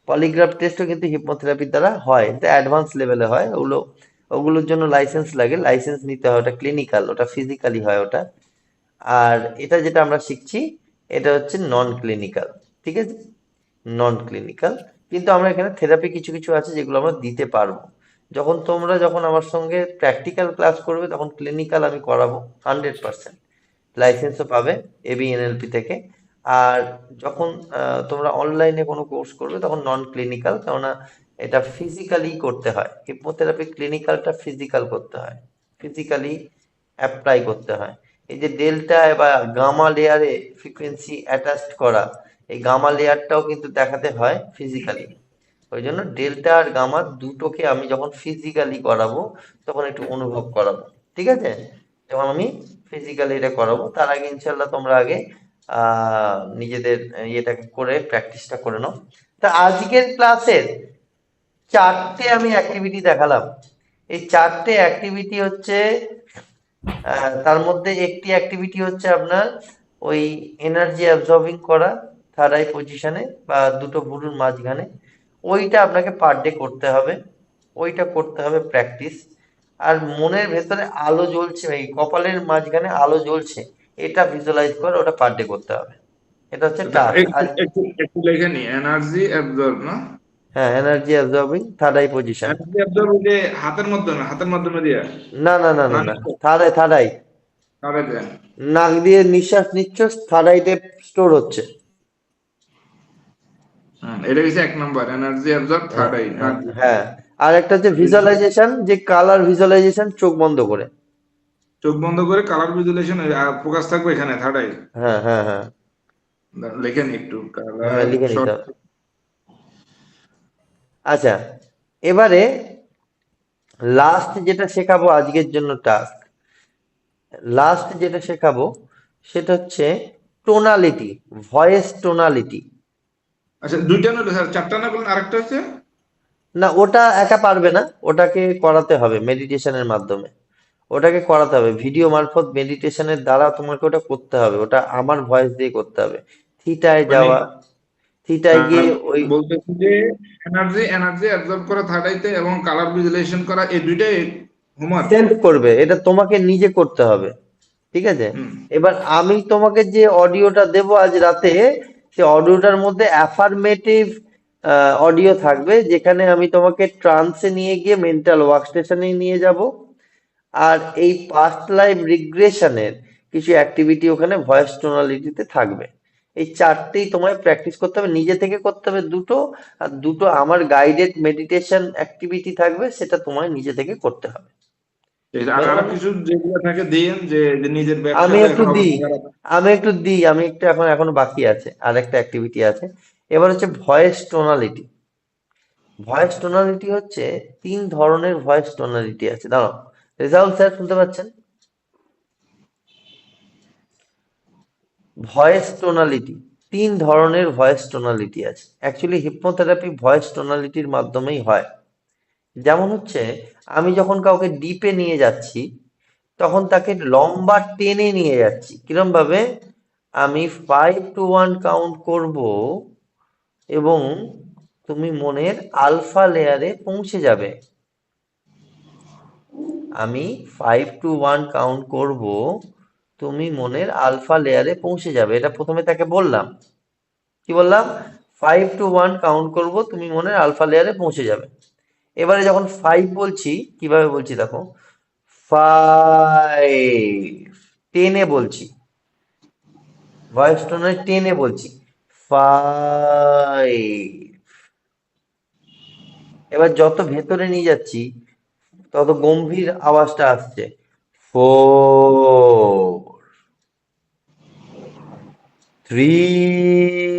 পলিগ্রাফ টেস্টও কিন্তু হিপনোথেরাপির দ্বারা হয়, এটা অ্যাডভান্স লেভেলে হয়। ওগুলোর জন্য লাইসেন্স লাগে, লাইসেন্স নিতে হয়, ওটা ক্লিনিক্যাল, ওটা ফিজিক্যালি হয় ওটা। আর এটা যেটা আমরা শিখছি, এটা হচ্ছে নন ক্লিনিক্যাল। ঠিক আছে, নন ক্লিনিক্যাল। কিন্তু আমরা এখানে থেরাপি কিছু কিছু আছে যেগুলো আমরা দিতে পারবো। যখন আমার সঙ্গে প্র্যাকটিক্যাল ক্লাস করবে, তখন ক্লিনিক্যাল আমি করাবো 100%। লাইসেন্সও পাবে এবিএনএলপি থেকে। আর যখন তোমরা অনলাইনে কোনো কোর্স করবে, তখন নন ক্লিনিক্যাল, কেননা এটা ফিজিক্যালি করতে হয়। হিপনোথেরাপি ক্লিনিক্যালটা ফিজিক্যাল করতে হয়, ফিজিক্যালি অ্যাপ্লাই করতে হয়। এই যে ডেল্টা বা গামা লেয়ারে ফ্রিকোয়েন্সি অ্যাটাচড করা, এই গামা লেয়ারটাও কিন্তু দেখাতে হয় ফিজিক্যালি। ওই জন্য ডেল্টা আর গামা দুটোকে আমি যখন ফিজিক্যালি করাবো, তখন একটু অনুভব করাবো। ঠিক আছে, যখন আমি ফিজিক্যালি এটা করাবো, তার আগে ইনশাল্লাহ তোমরা আগে নিজেদের ইয়েটাকে করে প্র্যাকটিসটা করে নাও। তা আজকের ক্লাসের চারটে আমি অ্যাক্টিভিটি দেখালাম। এই চারটে অ্যাক্টিভিটি হচ্ছে, তার মধ্যে একটি অ্যাক্টিভিটি হচ্ছে আপনার ওই এনার্জি অ্যাবজর্বিং করা, থার্ড আই পজিশনে বা দুটো ভুরুর মাঝখানে। ওইটা আপনাকে পার ডে করতে হবে, ওইটা করতে হবে প্র্যাকটিস। আর মনের ভেতরে আলো জ্বলছে, এই কপালের মাঝখানে আলো জ্বলছে, এটা ভিজুয়ালাইজ করে ওটা পার ডে করতে হবে। এটা হচ্ছে আচ্ছা, টাস্ক একটু আজ। একটু একটু লেখে নি, এনার্জি অ্যাবজর্ব না? হ্যাঁ, energy absorbing third eye position. Energy absorb ওই যে হাতের মাধ্যমে দিয়ে, না না না না না না, নিচে? Third eye. কারে দেন? নাক দিয়ে নিঃশ্বাস নিচ্ছ, থার্ড আইতে স্টোর হচ্ছে। হ্যাঁ, এটা হচ্ছে 1 নম্বর, এনার্জি অ্যাবজর্ব থার্ড আই না? হ্যাঁ, আর একটা হচ্ছে ভিজুয়ালাইজেশন, যে কালার ভিজুয়ালাইজেশন চোখ বন্ধ করে। চোখ বন্ধ করে কালার ভিজুয়ালাইজেশন, ফোকাস থাকবে এখানে থার্ড আই। হ্যাঁ হ্যাঁ হ্যাঁ লেখেন একটু, হ্যাঁ, কালার লিখে নিতে শর্ট। হবে। আচ্ছা, এবারে লাস্ট যেটা শেখাবো আজকের জন্য টাস্ক, লাস্ট যেটা শেখাবো সেটা হচ্ছে টোনালিটি, ভয়েস টোনালিটি। আচ্ছা, দুইটা না স্যার, চারটা না বললেন, আরেকটা হচ্ছে? না, ওটা একা পারবে না, ওটাকে করাতে হবে মেডিটেশনের মাধ্যমে। ওটাকে করাতে হবে ভিডিও মারফত, মেডিটেশনের দ্বারা তোমাকে ওটা করতে হবে, ওটা আমার ভয়েস দিয়ে করতে হবে। থিটায় মানে যাওয়া, থিটায় গিয়ে ওই বলতেছি যে এনার্জি এনার্জি অ্যাবজর্ব করা থার্ড আইতে এবং কালার ভিজুয়ালাইজেশন করা, এই দুইটাই হোমওয়ার্ক। সেলফ করবে, এটা তোমাকে নিজে করতে হবে। ঠিক আছে, হুম। এবার আমি তোমাকে যে অডিওটা দেবো আজ রাতে, সেই অডিওটার মধ্যে অ্যাফার্মেটিভ অডিও থাকবে, যেখানে আমি তোমাকে ট্রান্সে নিয়ে গিয়ে মেন্টাল ওয়ার্কস্টেশনে নিয়ে যাব। আর এই পাস্ট লাইফ রিগ্রেশনের কিছু অ্যাক্টিভিটি ওখানে ভয়েস টোনালিটিতে থাকবে। এই চারটেই তোমায় প্র্যাকটিস করতে হবে, নিজে থেকে করতে হবে দুটো, আর দুটো আমার গাইডেড মেডিটেশন অ্যাক্টিভিটি থাকবে, সেটা তোমায় নিজে থেকে করতে হবে। ঠিক আছে। আর বোঝা আরো গেল? কিছু যেগুলো থাকে দিন, যে যে নিজের ব্যবসা আমি একটু দেখাও বা দিই, খারাপ। আমি একটু এখনো বাকি আছে, আর একটা অ্যাক্টিভিটি আছে। এবার হচ্ছে ভয়েস টোনালিটি। ভয়েস টোনালিটি হচ্ছে 3 ধরনের ভয়েস টোনালিটি আছে। দাঁড়াও, রেজাউল স্যার শুনতে পাচ্ছেন? ভয়েস টোনালিটি, 3 ধরনের ভয়েস টোনালিটি আছে। অ্যাকচুয়ালি হিপনোথেরাপি ভয়েস টোনালিটির মাধ্যমেই হয়। যেমন হচ্ছে, আমি যখন কাউকে ডিপে নিয়ে যাচ্ছি, তখন তাকে লম্বা টেনে নিয়ে যাচ্ছি। কিরম ভাবে? আমি 5 to 1 কাউন্ট করব, এবং তুমি মনের আলফা লেয়ারে পৌঁছে যাবে। আমি 5 to 1 কাউন্ট করব, তুমি মনের আলফা লেয়ারে পৌঁছে যাবে। এটা প্রথমে তাকে বললাম। কি বললাম? 5 to 1 কাউন্ট করব, তুমি মনের আলফা লেয়ারে পৌঁছে যাবে। এবারে যখন 5 বলছি, কিভাবে বলছি দেখো। 5, টেনে বলছি, ভয়েস টোনে টেনে বলছি। 5। এবার যত ভেতরে নিয়ে যাচ্ছি, তত গম্ভীর আওয়াজটা আসছে। 4, 3,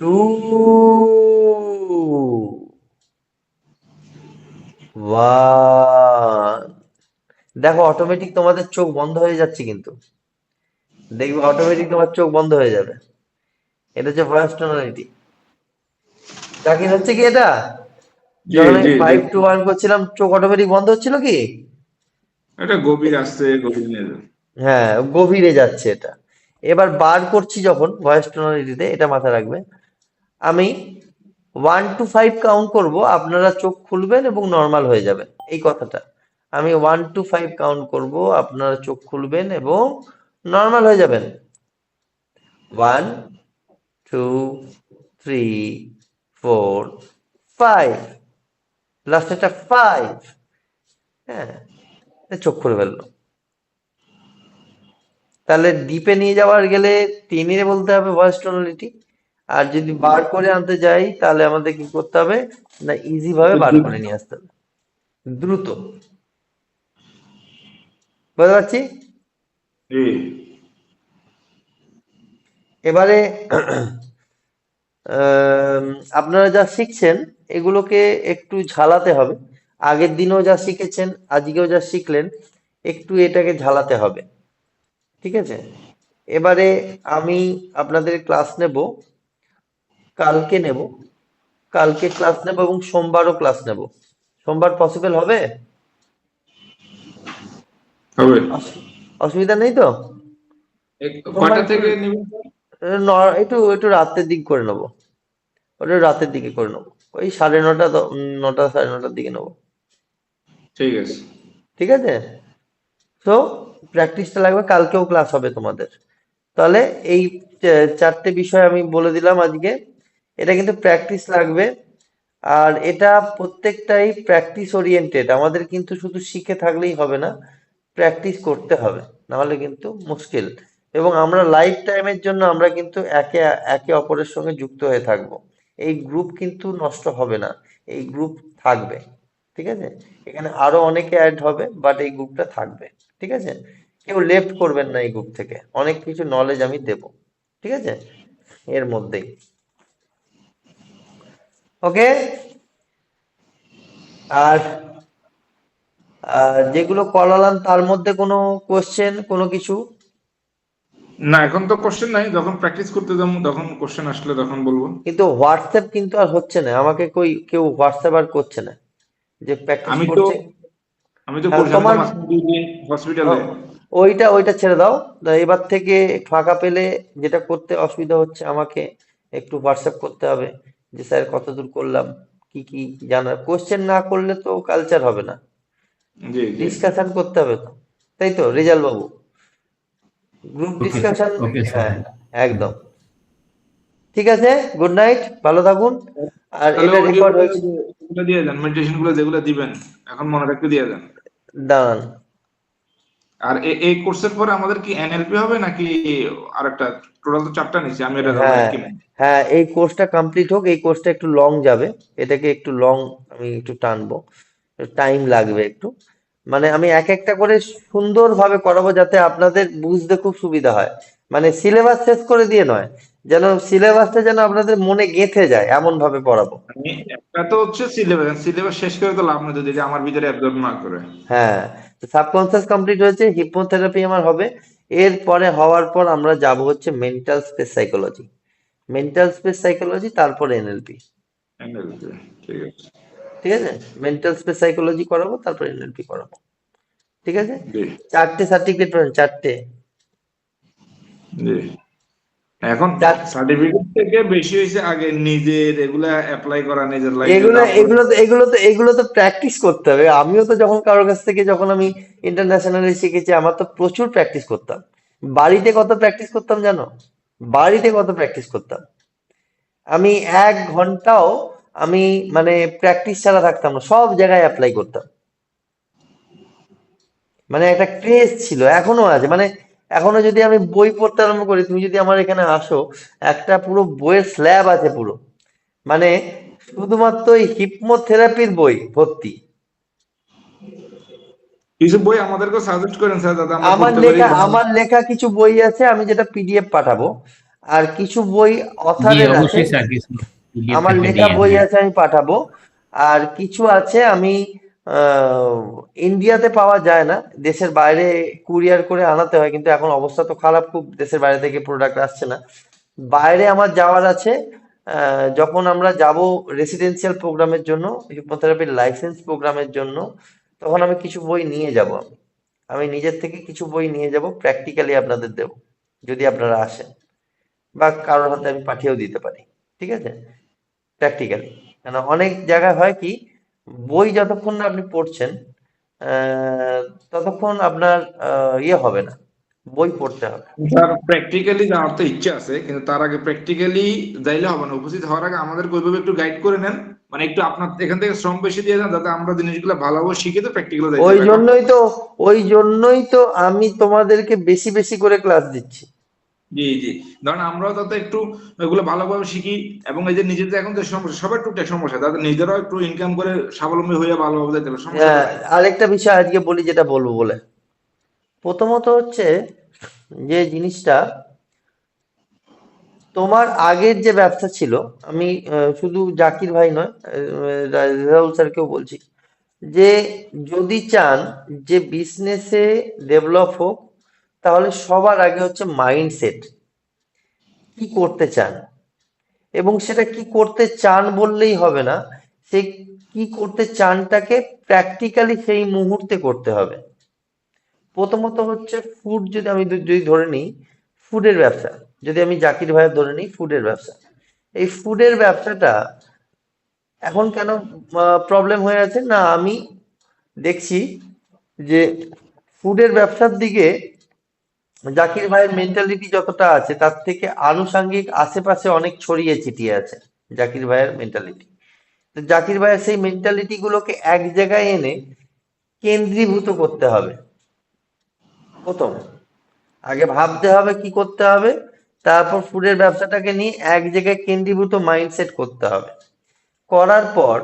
2, 1। দেখো, অটোমেটিক তোমাদের চোখ বন্ধ হয়ে যাচ্ছে, কিন্তু দেখবে অটোমেটিক তোমার চোখ বন্ধ হয়ে যাবে। এটা হচ্ছে ভয়েস টোনালিটি। জাকির, হচ্ছে কি এটা? জি যখন আমি জি জি। 5 to 1 করছিলাম, চোখ অটোমেটিক বন্ধ হচ্ছিল কি? এটা গভীর আসছে, গভীর নিয়ে যাবে। হ্যাঁ, গভীরে যাচ্ছে এটা। এবার বার করছি যখন ভয়েস টোনালিটিতে, এটা মাথায় রাখবে। আমি 1 to 5 কাউন্ট করব, আপনারা চোখ খুলবেন এবং নর্মাল হয়ে যাবেন, এই কথাটা। আমি 1 to 5 কাউন্ট করব, আপনারা চোখ খুলবেন এবং নর্মাল হয়ে যাবেন। 1, 2, 3, 4, 5। লাস্ট একটা 5। হ্যাঁ, চোখ খুলে ফেললো। তাহলে ডিপে নিয়ে যাওয়ার গেলে টেনে বলতে হবে ভয়েস টোনালিটি। আর যদি বার করে আনতে যাই, তাহলে আমাদের কি করতে হবে? না, ইজি ভাবে বার করে নিয়ে আসতে হবে, দ্রুত। বুঝতে পারছি? জি। এবারে আম, আপনারা যা শিখছেন, এগুলোকে একটু ঝালাতে হবে। আগের দিনও যা শিখেছেন, আজকেও যা শিখলেন, একটু এটাকে ঝালাতে হবে। ঠিক আছে? এবারে আমি আপনাদের ক্লাস নেব, কালকে নেব। কালকে ক্লাস নেব এবং সোমবারও ক্লাস নেব। সোমবার পসিবল হবে? হবে। অসু- অসুবিধা নেই তো? সোমবার কয়টা একটু থেকে নিবেন? একটু একটু রাতের দিক করে নেবো। ওটা রাতের দিকে করে নেবো। ওই 9:30, 9টা 9:30টার দিকে নেবো। ঠিক আছে। ঠিক আছে? তো প্র্যাকটিসটা লাগবে, কালকেও ক্লাস হবে তোমাদের। তাহলে এই 4টে বিষয় আমি বলে দিলাম আজকে। এটা কিন্তু প্র্যাকটিস লাগবে। আর এটা প্রত্যেকটাই প্র্যাকটিস ওরিয়েন্টেড। আমাদের কিন্তু শুধু শিখে থাকলেই হবে না, প্র্যাকটিস করতে হবে, নাহলে কিন্তু মুশকিল। এবং আমরা লাইফ টাইমের জন্য আমরা কিন্তু একে একে অপরের সঙ্গে যুক্ত হয়ে থাকবো। এই গ্রুপ কিন্তু নষ্ট হবে না, এই গ্রুপ থাকবে। ঠিক আছে? এখানে আরো অনেকে অ্যাড হবে, বাট এই গ্রুপটা থাকবে। ঠিক আছে? কেউ লেফট করবেন না এই গ্রুপ থেকে, অনেক কিছু নলেজ আমি দেব। ঠিক আছে? এর মধ্যেই। ওকে। আর যেগুলো করালাম, তার মধ্যে কোনো কোশ্চেন, কোনো কিছু? না, এখন তো কোশ্চেন নাই, যখন প্র্যাকটিস করতে যাবো তখন কোশ্চেন আসলে তখন বলবো। কিন্তু হোয়াটসঅ্যাপ কিন্তু আর হচ্ছে না, আমাকে কেউ হোয়াটসঅ্যাপ আর করছে না, যে প্র্যাকটিস আমি তো করছে। আমি তো তাহলে করছি, আমি তো তোমার মাঝখানে 2 দিন হসপিটালে। ওইটা ছেড়ে দাও। এবার থেকে ফাঁকা পেলে, যেটা করতে অসুবিধা হচ্ছে, আমাকে একটু হোয়াটসঅ্যাপ করতে হবে, যে স্যার কতদূর করলাম, কি কি জানার। কোশ্চেন না করলে তো কালচার হবে না, জি জি। ডিসকাশন করতে হবে তো। তাই তো রেজাল্ট বাবু? গ্রুপ ওকে ডিসকাশন। Okay sir. হ্যাঁ, একদম। ঠিক আছে, গুড নাইট, ভালো থাকুন। আর তাহলে এটা অডিও রেকর্ড হয়েছে। গুলো দিয়ে দেন, মেডিটেশন গুলো যেগুলো দিবেন এখন মনে রাখতে দিয়ে দেন। দাঁড়ান। আর এই কোর্সের পরে আমাদের কি এনএলপি হবে নাকি আরেকটা? টোটাল তো 4টা নিচ্ছি আমি, এটা ধরলাম হ্যাঁ, কি? হ্যাঁ, এই কোর্সটা কমপ্লিট হোক, এই কোর্সটা একটু লং যাবে, এটাকে একটু লং আমি একটু টানবো, টাইম লাগবে একটু। মানে আমি এক একটা করে সুন্দরভাবে করাবো যাতে আপনাদের বুঝতে খুব সুবিধা হয়। মানে সিলেবাস শেষ করে দিয়ে নয়, যেন সিলেবাসটা যেন আপনাদের মনে গেঁথে যায় এমন ভাবে পড়াবো। আমি একটা তো হচ্ছে সিলেবাস, সিলেবাস শেষ করে তো লাভ নেই যদি এটা আমার ভিতরে অ্যাবজর্ব না করে। হ্যাঁ, সাবকনসিয়াস কমপ্লিট হয়েছে, হিপনোথেরাপি আমার হবে। এরপরে হওয়ার পর আমরা যাব হচ্ছে mental space psychology, mental space psychology, তারপর এনএলপি। এনএলপি, ঠিক আছে। ঠিক আছে, মেন্টাল স্পেস সাইকোলজি করাবো, তারপর এনএলপি করাবো। ঠিক আছে, জি, 4টে সার্টিফিকেট পাবেন, 4টে। জি। এখন চার সার্টিফিকেট থেকে বেশি হয়েছে আগে নিজের এগুলা অ্যাপ্লাই করা নিজের লাইফে, এগুলো তারপরে এগুলো তো এগুলো তো এগুলো তো প্র্যাকটিস করতে হবে। আমিও তো যখন কারোর কাছ থেকে, যখন আমি ইন্টারন্যাশনালি শিখেছি, আমার তো প্রচুর প্র্যাকটিস করতাম। বাড়িতে কত প্র্যাকটিস করতাম জানো? বাড়িতে কত প্র্যাকটিস করতাম! আমি 1 ঘন্টাও আমি মানে প্র্যাকটিস ছাড়া থাকতাম না, সব জায়গায় অ্যাপ্লাই করতাম। মানে একটা ক্রেজ ছিল, এখনো আছে। মানে এখনো যদি আমি বই পড়তে আরম্ভ করি, তুমি যদি আমার এখানে আসো, একটা পুরো বইয়ের স্ল্যাব আছে পুরো। মানে শুধুমাত্র ওই হিপনোথেরাপির বই ভর্তি। কিছু বই আমাদেরকে সাজেস্ট করেন স্যার, যাতে আমরা আমার পড়তে পারি লেখা বা আমার লেখা কিছু বই আছে, আমি যেটা পিডিএফ পাঠাবো। আর কিছু বই জি অথারের আছে, অবশ্যই স্যার, কিছু পিডিএফ আমার থাকলে লেখা দিয়েন, বই হ্যাঁ। আছে, আমি পাঠাবো। আর কিছু আছে আমি আহ, ইন্ডিয়াতে পাওয়া যায় না, দেশের বাইরে কুরিয়ার করে আনাতে হয়, কিন্তু এখন অবস্থা তো খারাপ খুব, দেশের বাইরে থেকে প্রোডাক্ট আসছে না। বাইরে আমার যাওয়ার আছে। যখন আমরা যাব রেসিডেন্সিয়াল প্রোগ্রামের জন্য, হিপনোথেরাপির লাইসেন্স প্রোগ্রামের জন্য, তখন আমি কিছু বই নিয়ে যাব। আমি নিজের থেকে কিছু বই নিয়ে যাব, প্র্যাকটিক্যালি আপনাদের দেব, যদি আপনারা আসেন, বা কারোর হাতে আমি পাঠিয়েও দিতে পারি। ঠিক আছে, প্র্যাকটিক্যালি। কেন অনেক জায়গায় হয় কি, বই যতক্ষণ না আপনি পড়ছেন, আহ, ততক্ষণ আপনার ইয়ে হবে না, বই পড়তে হবে। স্যার প্র্যাকটিক্যালি যাওয়ার তো ইচ্ছা আছে, কিন্তু তার আগে প্র্যাকটিক্যালি যাইলে হবে না, উপস্থিত হওয়ার আগে আমাদের ওইভাবে একটু গাইড করে নেন। মানে একটু আপনার এখান থেকে শ্রম বেশি দিয়ে দেন, যাতে আমরা জিনিসগুলো ভালোভাবে শিখে তো প্র্যাকটিক্যালে যাইতে ওই পারি এখন। জন্যই তো ওই জন্যই তো আমি তোমাদেরকে বেশি বেশি করে ক্লাস দিচ্ছি। জি, জি। ধরেন আমরাও যাতে একটু এগুলো ভালোভাবে শিখি, এবং এই যে নিজেদের এখন যে সমস্যা, সবার টুকটাক সমস্যা, যাতে নিজেরাও একটু ইনকাম করে স্বাবলম্বী হয়ে ভালোভাবে যেতে পারে, সমস্যাটা নাই। আরেকটা বিষয় আজকে বলি, যেটা বলবো বলে, প্রথমত হচ্ছে যে জিনিসটা, তোমার আগের যে ব্যবসা ছিল, আমি শুধু জাকির ভাই নয়, রেজাউল স্যারকেও বলছি, যে যদি চান যে বিজনেসে ডেভেলপ হোক, তাহলে সবার আগে হচ্ছে মাইন্ডসেট, কি করতে চান। এবং সেটা কি করতে চান বললেই হবে না, সে কি করতে চানটাকে প্র্যাকটিক্যালি সেই মুহূর্তে করতে হবে। প্রথমত হচ্ছে ফুড, যদি আমি যদি ধরে নিই, ফুডের ব্যবসা, যদি আমি জাকির ভাইয়ের ধরে নিই ফুডের ব্যবসা, এই ফুডের ব্যবসাটা এখন কেন প্রবলেম হয়ে আছে না, আমি দেখছি যে ফুডের ব্যবসার দিকে জাকির ভাইয়ের মেন্টালিটি যতটা আছে, তার থেকে আনুষাঙ্গিক আশেপাশে অনেক ছড়িয়ে ছিটিয়ে আছে জাকির ভাইয়ের মেন্টালিটি। তো জাকির ভাইয়ের সেই মেন্টালিটি গুলোকে এক জায়গায় এনে কেন্দ্রীভূত করতে হবে। প্রথম আগে ভাবতে হবে কি করতে হবে, তারপর ফুডের ব্যবসাটাকে নিয়ে এক জায়গায় কেন্দ্রীভূত মাইন্ডসেট করতে হবে। করার পর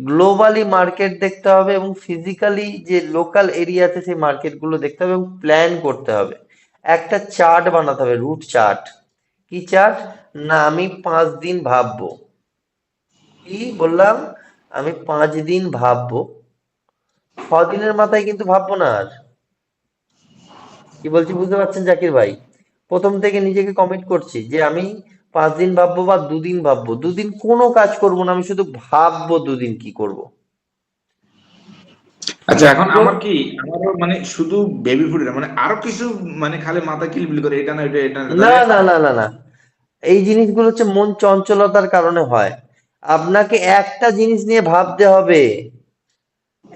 গ্লোবালি মার্কেট দেখতে হবে, এবং ফিজিক্যালি যে লোকাল এরিয়া আছে সেই মার্কেটগুলো দেখতে হবে, এবং প্ল্যান করতে হবে। একটা চার্ট বানাতে হবে, রুট চার্ট। কি চার্ট? না, আমি 5 দিন ভাববো। কি বললাম? আমি 5 দিন ভাববো। 6 দিনের মাথায় কিন্তু ভাববো না আর। কি বলছি বুঝতে পারছেন জাকির ভাই? প্রথম থেকে নিজেকে কমিট করছি যে আমি 5 দিন ভাববো, বা 2 দিন ভাববো, 2 দিন কোনো কাজ করব না, আমি শুধু ভাববো 2 দিন কি করব। আচ্ছা, এখন পুরো আমার কি, আমারও মানে শুধু বেবি ফুড মানে আরো কিছু, মানে খালি মাথা কিলবিল করে এটা না এটা, এটা না, না, তাহলে না, না, না, না, এই জিনিসগুলো হচ্ছে মন চঞ্চলতার কারণে হয়। আপনাকে একটা জিনিস নিয়ে ভাবতে হবে,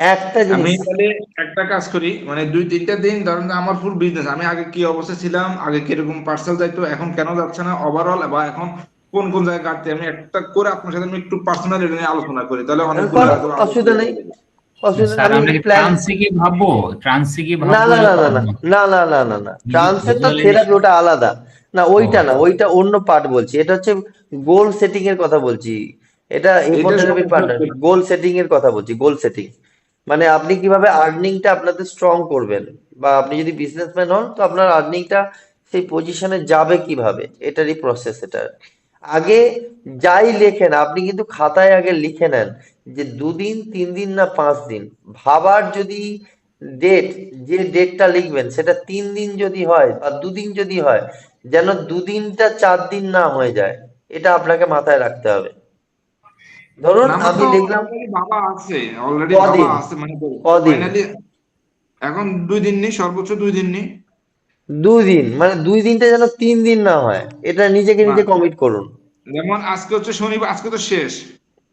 একটা আমি জিনিস। তাহলে একটা কাজ করি, মানে 2-3টা দিন ধরেন যে আমার ফুল বিজনেস, আমি আগে কি অবস্থা ছিলাম, আগে কিরকম পার্সেল যাইতো, এখন কেন যাচ্ছে না ওভারঅল, বা এখন কোন কোন জায়গায় কাটতে, আমি একটা করে আপনার সাথে আমি একটু পার্সোনালি নিয়ে আলোচনা করি, তাহলে অনেকগুলো হয়তো আরো অসুবিধা clear নেই, হয়ে যাবে। অসুবিধা নেই। স্যার আমি আমরা কি প্ল্যান, ট্রান্সে কি ভাববো? ট্রান্সে কি না ভাববো না না না এরকম? না না না না না না, ট্রান্সের তো থেরাপি ভিজুয়ালাইজেশন? ওটা আলাদা। না ও ওইটা না, আচ্ছা। ওইটা অন্য পার্ট বলছি, এটা হচ্ছে গোল সেটিং এর কথা বলছি। এটা এটা হিপনোথেরাপির সমস্যা পার্ট না, হচ্ছে। গোল সেটিং এর কথা বলছি, গোল সেটিং। মানে আপনি কিভাবে আর্নিংটা আপনাদের স্ট্রং করবেন, বা আপনি যদি বিজনেসম্যান হন তো আপনার আর্নিংটা সেই পজিশনে যাবে কিভাবে, এটারই প্রসেস এটা। আগে যাই লেখেন আপনি কিন্তু খাতায় আগে লিখে নেন যে 2 দিন 3 দিন না 5 দিন। ভাবার যদি ডেট, যে ডেটটা লিখবেন সেটা 3 দিন যদি হয় বা 2 দিন যদি হয়, যেন 2 দিনটা 4 দিন না হয়ে যায়, এটা আপনাকে মাথায় রাখতে হবে। ধরুন না আমার আমি তো লিখলাম অলরেডি ভাবা আছে, অলরেডি ভাবা কদিন, আছে, মানে কদিন, ফাইনালি এখন 2 দিন নেই, সর্বোচ্চ 2 দিন নেই। 2 দিন, মানে 2 দিনটা যেন 3 দিন না হয়, এটা নিজেকে না, নিজে কমিট করুন। যেমন আজকে হচ্ছে শনিবার, আজকে তো শেষ,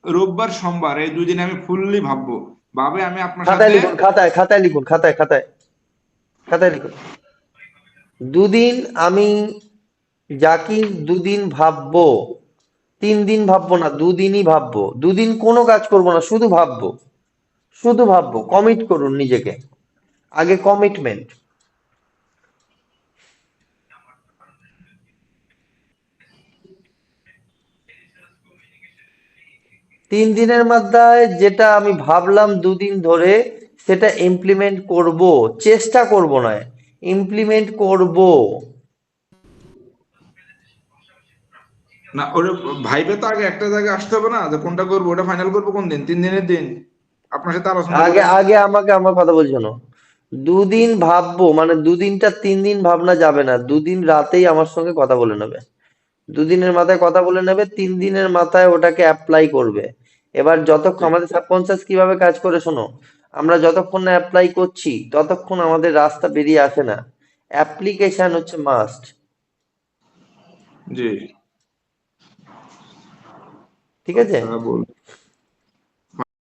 রোববার সোমবার এই 2 দিন আমি ফুললি ভাববো, ভাবে আমি আপনার খাতায় সাথে। লিখুন, খাতায় লিখুন, খাতায় লিখুন। 2 দিন আমি যাকে 2 দিন ভাববো, 3 দিন ভাববো না, 2 দিনই ভাববো। 2 দিন কোনো কাজ করবো না, শুধু ভাববো, শুধু ভাববো। কমিট করুন নিজেকে, আগে কমিটমেন্ট। 3 দিনের মাথায় যেটা আমি ভাবলাম 2 দিন ধরে, সেটা ইমপ্লিমেন্ট করব, চেষ্টা করব না, ইমপ্লিমেন্ট করব। না ওরে, ভাইবে তো আগে একটা জায়গায় আসতে হবে না, যে কোনটা করবো, ওটা ফাইনাল করবো কোন দিন, 3 দিনের দিন আপনার সাথে আলোচনা আগে করে। আগে আমাকে আমার কথা বলছি শোনো। 2 দিন ভাববো মানে 2 দিনটা 3 দিন ভাবনা যাবে না, 2 দিন রাতেই আমার সঙ্গে কথা বলে নেবে। 2 দিনের মাথায় কথা বলে নেবে, 3 দিনের মাথায় ওটাকে অ্যাপ্লাই করবে। এবার যতক্ষণ আমাদের সাবকনসিয়াস কিভাবে কাজ করে শোনো, আমরা যতক্ষণ না অ্যাপ্লাই করছি ততক্ষণ আমাদের রাস্তা বেরিয়ে আসে না। অ্যাপ্লিকেশন হচ্ছে মাস্ট। জি। ঠিক আছে। কথা বল।